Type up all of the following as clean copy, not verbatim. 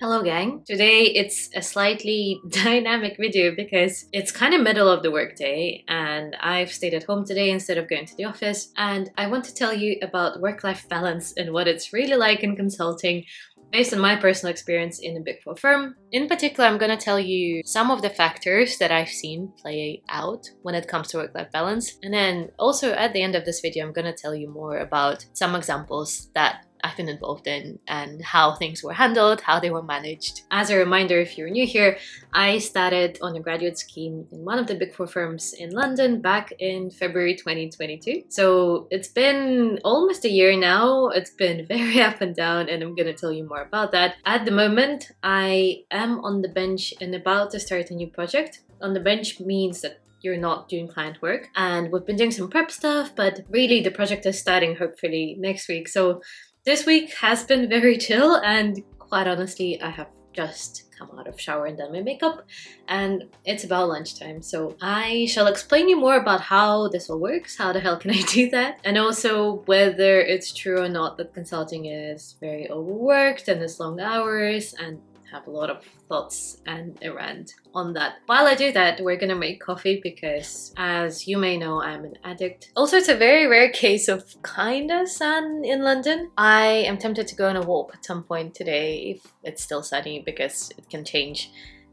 Hello gang! Today it's a slightly dynamic video because it's kind of middle of the workday and I've stayed at home today instead of going to the office, and I want to tell you about work-life balance and what it's really like in consulting based on my personal experience in a Big Four firm. In particular, I'm going to tell you some of the factors that I've seen play out when it comes to work-life balance, and then also at the end of this video I'm going to tell you more about some examples that I've been involved in and how things were handled, how they were managed. As a reminder, if you're new here, I started on a graduate scheme in one of the Big Four firms in London back in February 2022. So it's been almost a year now. It's been very up and down, and I'm gonna tell you more about that. At the moment, I am on the bench and about to start a new project. On the bench means that you're not doing client work, and we've been doing some prep stuff, but really the project is starting hopefully next week. So this week has been very chill, and quite honestly, I have just come out of shower and done my makeup, and it's about lunchtime. So I shall explain you more about how this all works, how the hell can I do that, and also whether it's true or not that consulting is very overworked and it's long hours, and have a lot of thoughts and a rant on that. While I do that, we're gonna make coffee because, as you may know, I'm an addict. Also, it's a very rare case of kinda sun in London. I am tempted to go on a walk at some point today if it's still sunny, because it can change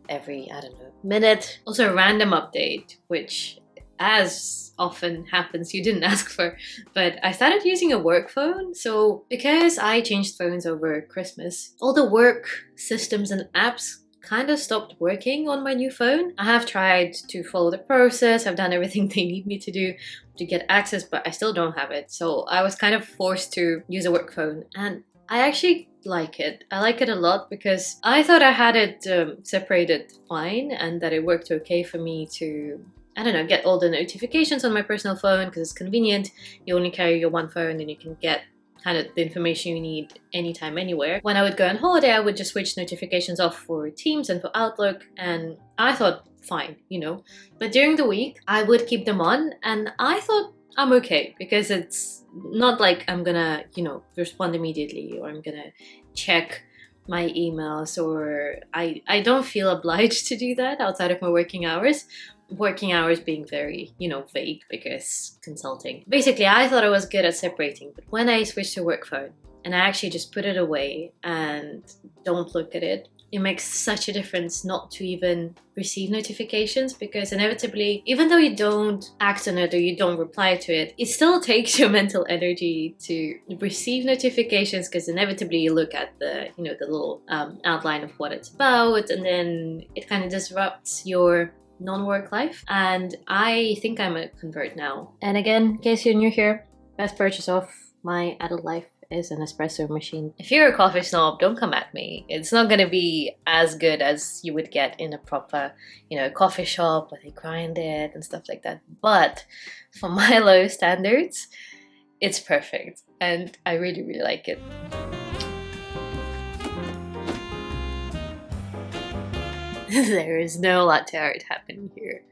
every, I don't know, minute. Also, a random update, which as often happens, you didn't ask for, but I started using a work phone. So because I changed phones over Christmas, all the work systems and apps kind of stopped working on my new phone. I have tried to follow the process, I've done everything they need me to do to get access, but I still don't have it. So I was kind of forced to use a work phone, and I actually like it. I like it a lot because I thought I had it separated fine and that it worked okay for me to, I don't know, get all the notifications on my personal phone because it's convenient. You only carry your one phone and you can get kind of the information you need anytime, anywhere. When I would go on holiday, I would just switch notifications off for Teams and for Outlook, and I thought, fine, you know. But during the week, I would keep them on, and I thought I'm okay because it's not like I'm gonna, you know, respond immediately or I'm gonna check my emails, or I don't feel obliged to do that outside of my working hours. Working hours being very, you know, vague because consulting. Basically, I thought I was good at separating, but when I switched to work phone and I actually just put it away and don't look at it, it makes such a difference not to even receive notifications, because inevitably, even though you don't act on it or you don't reply to it, it still takes your mental energy to receive notifications, because inevitably you look at the, you know, the little outline of what it's about, and then it kind of disrupts your non-work life. And I think I'm a convert now. And again, in case you're new here, best purchase of my adult life is an espresso machine. If you're a coffee snob, don't come at me. It's not gonna be as good as you would get in a proper, you know, coffee shop where they grind it and stuff like that. But for my low standards, it's perfect. And I really, really like it. There is no latte art happening here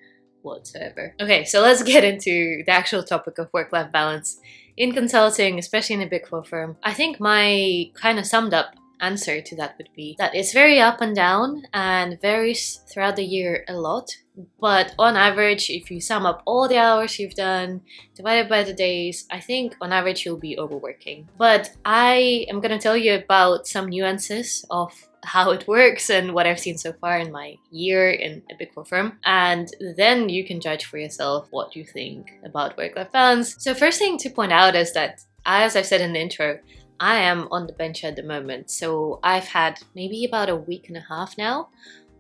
whatsoever. Okay, so let's get into the actual topic of work-life balance in consulting, especially in a Big Four firm. I think my kind of summed up answer to that would be that it's very up and down and varies throughout the year a lot. But on average, if you sum up all the hours you've done divided by the days, I think on average you'll be overworking. But I am going to tell you about some nuances of how it works and what I've seen so far in my year in a Big Four firm, and then you can judge for yourself what you think about work-life balance. So first thing to point out is that, as I've said in the intro, I am on the bench at the moment. So I've had maybe about a week and a half now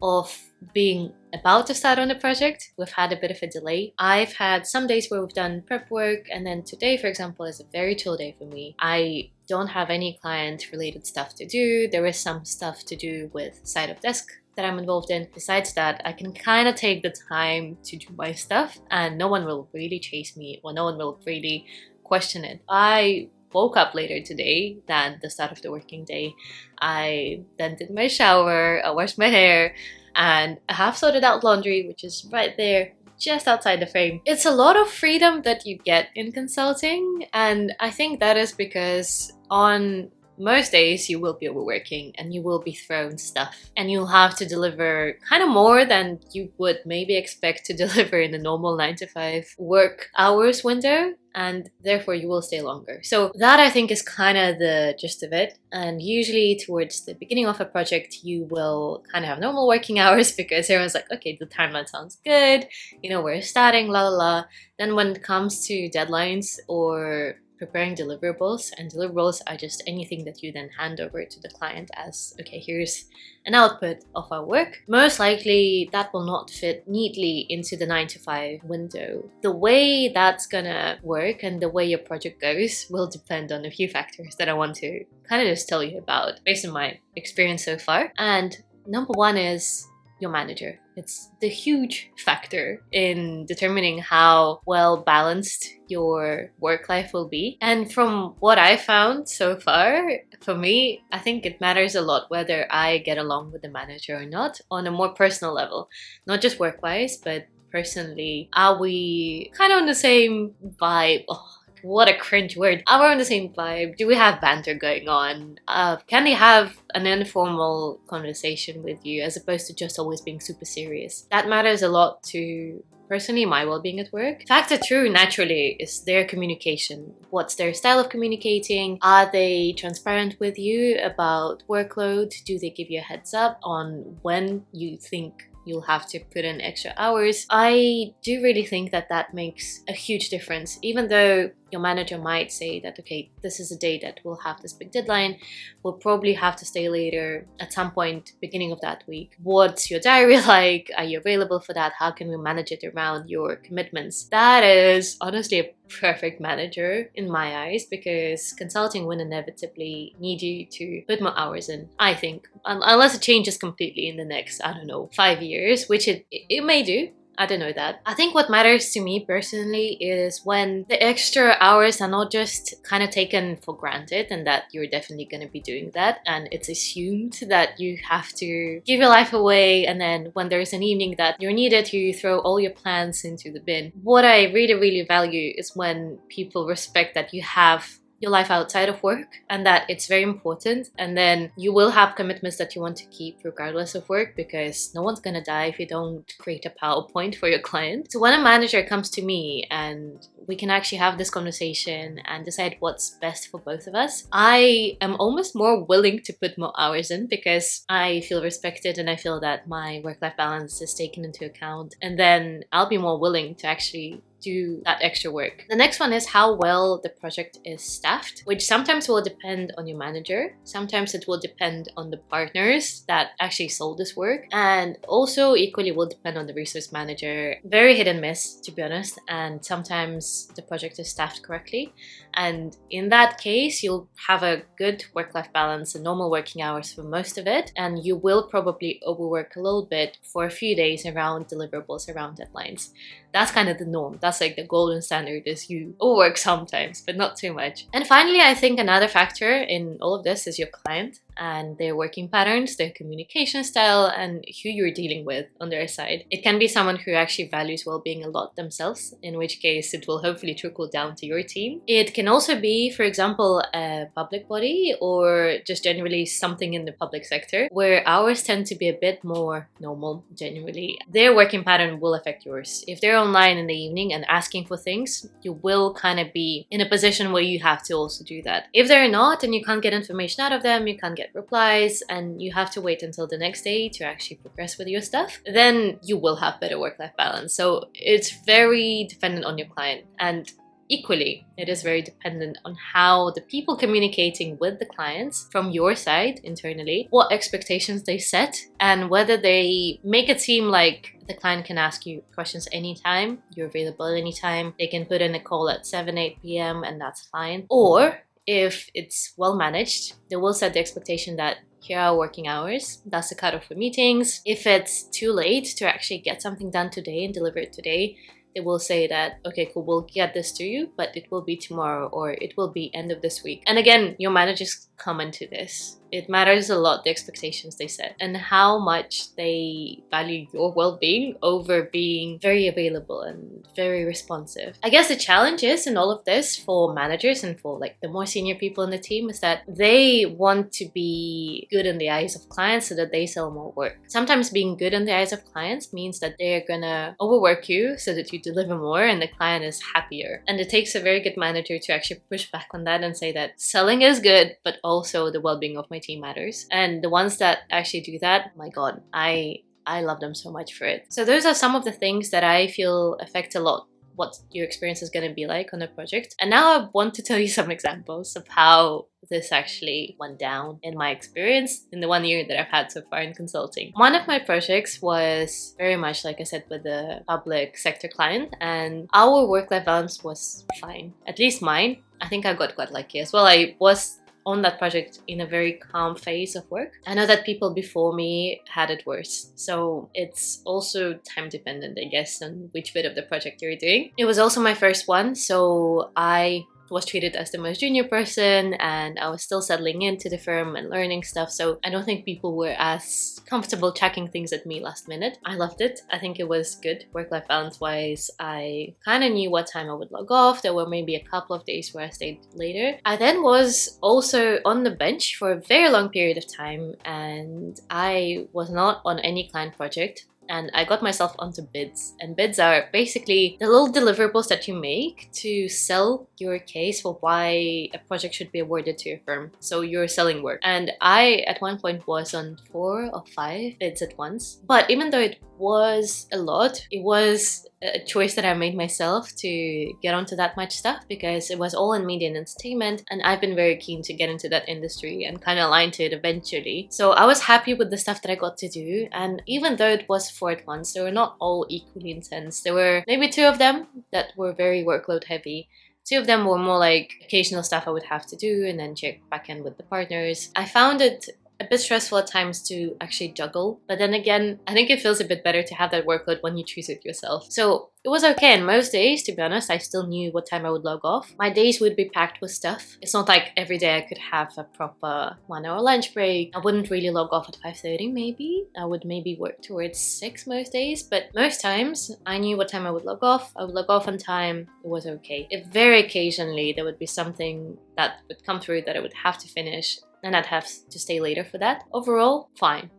of being about to start on the project. We've had a bit of a delay. I've had some days where we've done prep work, and then today, for example, is a very chill day for me. I don't have any client-related stuff to do. There is some stuff to do with side of desk that I'm involved in. Besides that, I can kind of take the time to do my stuff, and no one will really chase me, or no one will really question it. I woke up later today than the start of the working day. I then did my shower, I washed my hair, and I have sorted out laundry, which is right there just outside the frame. It's a lot of freedom that you get in consulting, and I think that is because on most days you will be overworking and you will be thrown stuff and you'll have to deliver kind of more than you would maybe expect to deliver in a normal 9 to 5 work hours window, and therefore you will stay longer. So that, I think, is kind of the gist of it. And usually towards the beginning of a project you will kind of have normal working hours because everyone's like, okay, the timeline sounds good, you know, we're starting, la la la. Then when it comes to deadlines or preparing deliverables, and deliverables are just anything that you then hand over to the client as, okay, here's an output of our work. Most likely that will not fit neatly into the 9 to 5 window. The way that's gonna work and the way your project goes will depend on a few factors that I want to kind of just tell you about based on my experience so far. And number one is your manager. It's the huge factor in determining how well balanced your work life will be. And from what I found so far, for me, I think it matters a lot whether I get along with the manager or not on a more personal level, not just work-wise, but personally. Are we kind of on the same vibe? Oh, what a cringe word. Are we on the same vibe? Do we have banter going on? Can they have an informal conversation with you as opposed to just always being super serious? That matters a lot to personally my well-being at work. Factor two, naturally, is their communication. What's their style of communicating? Are they transparent with you about workload? Do they give you a heads up on when you think you'll have to put in extra hours? I do really think that that makes a huge difference. Even though your manager might say that, okay, this is a day that we'll have this big deadline, we'll probably have to stay later at some point beginning of that week. What's your diary like? Are you available for that? How can we manage it around your commitments? That is honestly a perfect manager in my eyes, because consulting will inevitably need you to put more hours in, I think, unless it changes completely in the next, I don't know, 5 years, which it may do. I don't know that. I think what matters to me personally is when the extra hours are not just kind of taken for granted and that you're definitely going to be doing that, and it's assumed that you have to give your life away, and then when there's an evening that you're needed to throw all your plans into the bin. What I really, really value is when people respect that you have your life outside of work and that it's very important, and then you will have commitments that you want to keep regardless of work, because no one's gonna die if you don't create a PowerPoint for your client. So when a manager comes to me and we can actually have this conversation and decide what's best for both of us, I am almost more willing to put more hours in because I feel respected and I feel that my work-life balance is taken into account, and then I'll be more willing to actually do that extra work. The next one is how well the project is staffed, which sometimes will depend on your manager. Sometimes it will depend on the partners that actually sold this work, and also equally will depend on the resource manager. Very hit and miss, to be honest, and sometimes the project is staffed correctly, and in that case you'll have a good work-life balance and normal working hours for most of it, and you will probably overwork a little bit for a few days around deliverables, around deadlines. That's kind of the norm. That's like the golden standard, is you overwork sometimes, but not too much. And finally, I think another factor in all of this is your client and their working patterns, their communication style, and who you're dealing with on their side. It can be someone who actually values well-being a lot themselves, in which case it will hopefully trickle down to your team. It can also be, for example, a public body or just generally something in the public sector where hours tend to be a bit more normal generally. Their working pattern will affect yours. If they're online in the evening and asking for things, you will kind of be in a position where you have to also do that. If they're not and you can't get information out of them, you can't get replies, and you have to wait until the next day to actually progress with your stuff, then you will have better work-life balance. So it's very dependent on your client, and equally, it is very dependent on how the people communicating with the clients from your side internally, what expectations they set, and whether they make it seem like the client can ask you questions anytime, you're available anytime, they can put in a call at 7, 8 p.m. and that's fine. Or if it's well managed, they will set the expectation that here are working hours, that's the cutoff for meetings. If it's too late to actually get something done today and deliver it today, they will say that, okay, cool, we'll get this to you, but it will be tomorrow or it will be end of this week. And again, your managers comment to this. it matters a lot the expectations they set and how much they value your well-being over being very available and very responsive. I guess the challenge is in all of this for managers and for like the more senior people in the team is that they want to be good in the eyes of clients so that they sell more work. Sometimes being good in the eyes of clients means that they're gonna overwork you so that you deliver more and the client is happier. And it takes a very good manager to actually push back on that and say that selling is good, but also the well-being of my team matters. And the ones that actually do that, my God, I love them so much for it. So those are some of the things that I feel affect a lot what your experience is going to be like on a project. And now I want to tell you some examples of how this actually went down in my experience in the 1 year that I've had so far in consulting. One of my projects was very much, like I said, with the public sector client, and our work-life balance was fine. At least mine. I think I got quite lucky as well. I was on that project in a very calm phase of work. I know that people before me had it worse. So it's also time dependent, I guess, on which bit of the project you're doing. It was also my first one, so I was treated as the most junior person and I was still settling into the firm and learning stuff, so I don't think people were as comfortable chucking things at me last minute. I loved it. I think it was good work-life balance wise. I kind of knew what time I would log off. There were maybe a couple of days where I stayed later. I then was also on the bench for a very long period of time and I was not on any client project. And I got myself onto bids. And bids are basically the little deliverables that you make to sell your case for why a project should be awarded to your firm. So you're selling work. And I, at one point, was on 4 or 5 bids at once. But even though it was a lot, it was a choice that I made myself to get onto that much stuff because it was all in media and entertainment, and I've been very keen to get into that industry and kind of align to it eventually. So I was happy with the stuff that I got to do, and even though it was 4 at once, they were not all equally intense. There were maybe 2 of them that were very workload heavy. 2 of them were more like occasional stuff I would have to do and then check back in with the partners. I found it a bit stressful at times to actually juggle, but then again, I think it feels a bit better to have that workload when you choose it yourself. So it was okay, and most days, to be honest, I still knew what time I would log off. My days would be packed with stuff. It's not like every day I could have a proper 1-hour lunch break. I wouldn't really log off at 5:30 maybe. I would maybe work towards 6 most days, but most times I knew what time I would log off. I would log off on time. It was okay. If very occasionally there would be something that would come through that I would have to finish, and I'd have to stay later for that. Overall, fine,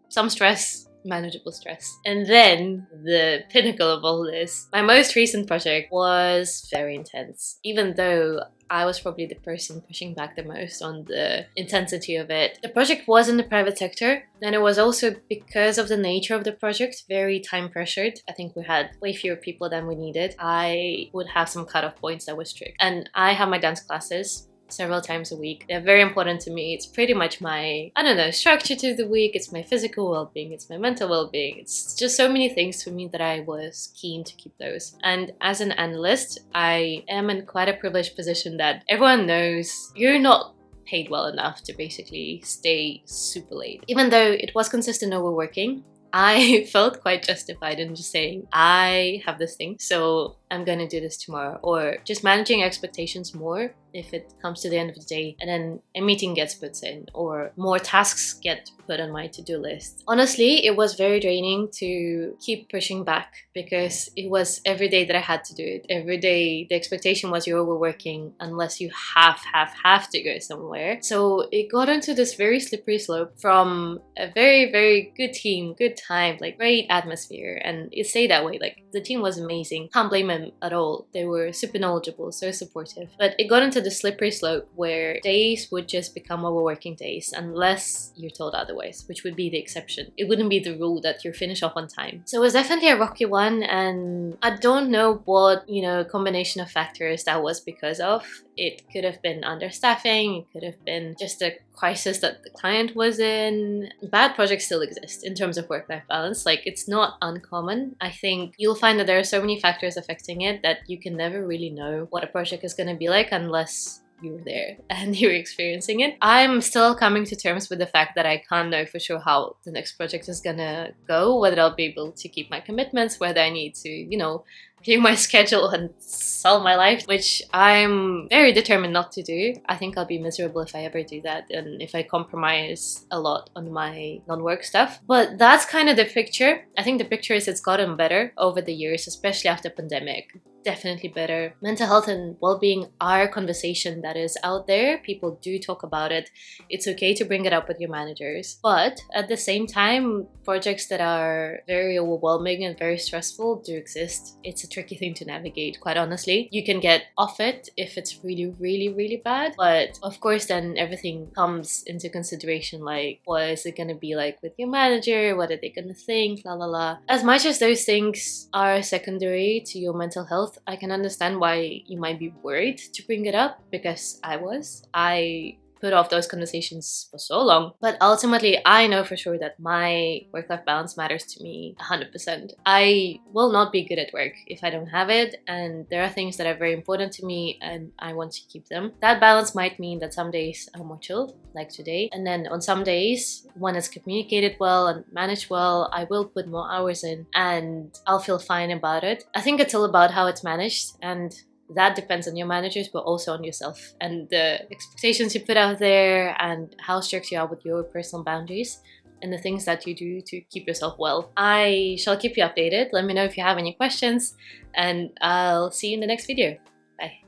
some stress, manageable stress. And then the pinnacle of all this, my most recent project was very intense, even though I was probably the person pushing back the most on the intensity of it. The project was in the private sector, and it was also, because of the nature of the project, very time pressured. I think we had way fewer people than we needed. I would have some cutoff points that were strict. And I have my dance classes several times a week. They're very important to me. It's pretty much my, structure to the week. It's my physical well-being. It's my mental well-being. It's just so many things for me that I was keen to keep those. And as an analyst, I am in quite a privileged position that everyone knows you're not paid well enough to basically stay super late. Even though it was consistent overworking, I felt quite justified in just saying, I have this thing, so I'm gonna do this tomorrow. Or just managing expectations more if it comes to the end of the day and then a meeting gets put in or more tasks get put on my to-do list. Honestly, it was very draining to keep pushing back because it was every day that I had to do it. Every day the expectation was you're overworking unless you have to go somewhere. So it got into this very slippery slope from a very, very good team, good time, like great atmosphere, and it stayed that way. Like the team was amazing. Can't blame them at all. They were super knowledgeable, so supportive. But it got into the slippery slope where days would just become overworking days unless you're told otherwise, which would be the exception. It wouldn't be the rule that you're finished off on time. So it was definitely a rocky one, and I don't know what, combination of factors that was because of. It could have been understaffing, it could have been just a crisis that the client was in. Bad projects still exist in terms of work-life balance. Like, it's not uncommon. I think you'll find that there are so many factors affecting it that you can never really know what a project is going to be like unless you were there and you're experiencing it. I'm still coming to terms with the fact that I can't know for sure how the next project is gonna go, whether I'll be able to keep my commitments, whether I need to, review my schedule and sell my life, which I'm very determined not to do. I think I'll be miserable if I ever do that and if I compromise a lot on my non-work stuff. But that's kind of the picture. I think the picture is it's gotten better over the years, especially after pandemic. Definitely better. Mental health and well-being are a conversation that is out there. People do talk about it. It's okay to bring it up with your managers. But at the same time, projects that are very overwhelming and very stressful do exist. It's a tricky thing to navigate, quite honestly. You can get off it if it's really, really, really bad. But of course, then everything comes into consideration, like what is it going to be like with your manager? What are they going to think? La la la. As much as those things are secondary to your mental health, I can understand why you might be worried to bring it up, because I put off those conversations for so long. But ultimately, I know for sure that my work-life balance matters to me 100%. I will not be good at work if I don't have it, and there are things that are very important to me and I want to keep them. That balance might mean that some days I'm more chilled, like today, and then on some days, when it's communicated well and managed well, I will put more hours in and I'll feel fine about it. I think it's all about how it's managed, and that depends on your managers, but also on yourself and the expectations you put out there and how strict you are with your personal boundaries and the things that you do to keep yourself well. I shall keep you updated. Let me know if you have any questions, and I'll see you in the next video. Bye.